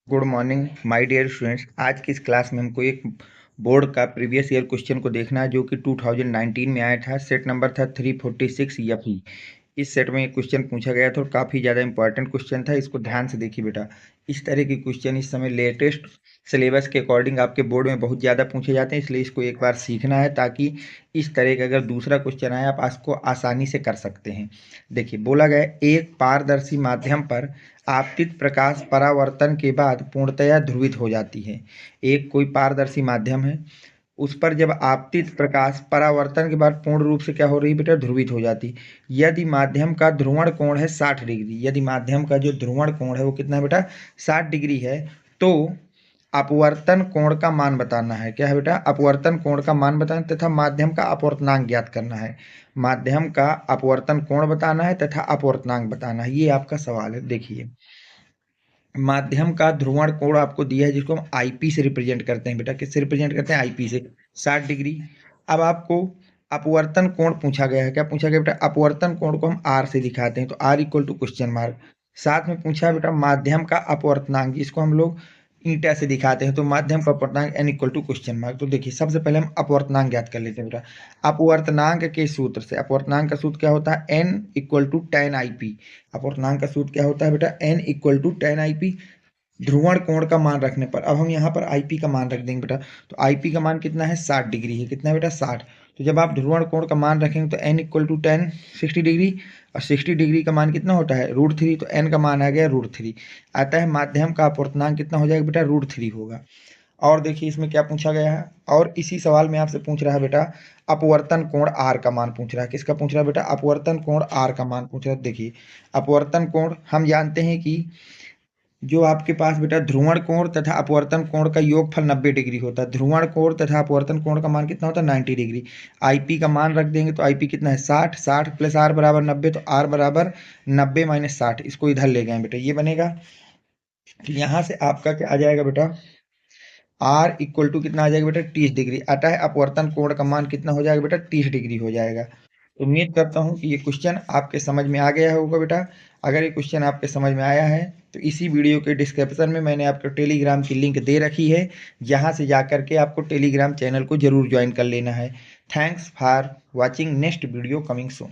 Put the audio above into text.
Good morning my dear students. आज की इस क्लास में हमको एक बोर्ड का प्रीवियस ईयर क्वेश्चन को देखना है जो कि 2019 में आया था। सेट नंबर था 346 FE। इस सेट में एक क्वेश्चन पूछा गया था और काफ़ी ज़्यादा इंपॉर्टेंट क्वेश्चन था। इसको ध्यान से देखिए बेटा। इस तरह के क्वेश्चन इस समय लेटेस्ट सिलेबस के अकॉर्डिंग आपके बोर्ड में बहुत ज़्यादा पूछे जाते हैं, इसलिए इसको एक बार सीखना है ताकि इस तरह का अगर दूसरा क्वेश्चन आए आप इसको आसानी से कर सकते हैं। देखिए बोला गया एक पारदर्शी माध्यम पर आपतित प्रकाश परावर्तन के बाद पूर्णतया ध्रुवित हो जाती है। एक कोई पारदर्शी माध्यम है, उस पर जब आपतित प्रकाश परावर्तन के बाद पूर्ण रूप से क्या हो रही है बेटा, ध्रुवित हो जाती। यदि माध्यम का ध्रुवण कोण है 60 डिग्री, यदि माध्यम का जो ध्रुवण कोण है वो कितना है बेटा, 60 डिग्री है, तो अपवर्तन कोण का मान बताना है। क्या है बेटा, अपवर्तन कोण का मान बताना तथा माध्यम का अपवर्तनांक ज्ञात करना है। माध्यम का अपवर्तन कोण बताना है तथा अपवर्तनांक बताना है, ये आपका सवाल है। देखिए माध्यम का ध्रुवण कोण आपको दिया है जिसको हम आईपी से रिप्रेजेंट करते हैं बेटा। किससे रिप्रेजेंट करते हैं, आईपी से, 60 डिग्री। अब आपको अपवर्तन कोण पूछा गया है। क्या पूछा गया बेटा, अपवर्तन कोण को हम आर से दिखाते हैं, तो R equal to question mark. साथ में पूछा है बेटा माध्यम का अपवर्तनांक, जिसको हम लोग ईटा से दिखाते हैं, तो माध्यम का अपवर्तनांक N equal to question mark. तो देखिए सबसे पहले हम अपवर्तनांक ज्ञात कर लेते हैं बेटा। अपवर्तनांक के सूत्र से, अपवर्तनांक का सूत्र क्या होता है, N equal to tan I P. अपवर्तनांक का सूत्र क्या होता है बेटा, N equal to tan I P. ध्रुवण कोण का मान रखने पर, अब हम यहाँ पर आईपी का मान रख देंगे बेटा। तो आईपी का मान कितना है, 60 डिग्री है। कितना है बेटा, 60। तो जब आप ध्रुवण कोण का मान रखेंगे तो एन इक्वल टू 10 60 डिग्री, और 60 डिग्री का मान कितना होता है, √3। तो एन का मान आ गया √3। आता है माध्यम का अपवर्तनांक कितना हो जाएगा बेटा, √3 होगा। और देखिए इसमें क्या पूछा गया है, और इसी सवाल में आपसे पूछ रहा है बेटा अपवर्तन कोण आर का मान पूछ रहा है। किसका पूछ रहा है बेटा, अपवर्तन कोण आर का मान पूछ रहा है। देखिए अपवर्तन कोण हम जानते हैं कि जो आपके पास बेटा ध्रुवण कोण तथा अपवर्तन कोण का योगफल 90 डिग्री होता है। ध्रुवण कोण तथा अपवर्तन कोण का मान कितना होता है, 90 डिग्री। आईपी का मान रख देंगे तो आईपी कितना है, 60। 60 प्लस आर बराबर 90, तो आर बराबर 90 माइनस 60। इसको इधर ले गए बेटा, ये बनेगा। तो यहाँ से आपका क्या आ जाएगा बेटा, आर इक्वल टू कितना आ जाएगा बेटा, 30 डिग्री। आता है अपवर्तन कोण का मान कितना हो जाएगा बेटा, 30 डिग्री हो जाएगा। उम्मीद करता हूँ कि ये क्वेश्चन आपके समझ में आ गया होगा बेटा। अगर ये क्वेश्चन आपके समझ में आया है तो इसी वीडियो के डिस्क्रिप्शन में मैंने आपको टेलीग्राम की लिंक दे रखी है, जहाँ से जाकर के आपको टेलीग्राम चैनल को जरूर ज्वाइन कर लेना है। Thanks for watching, next video coming soon.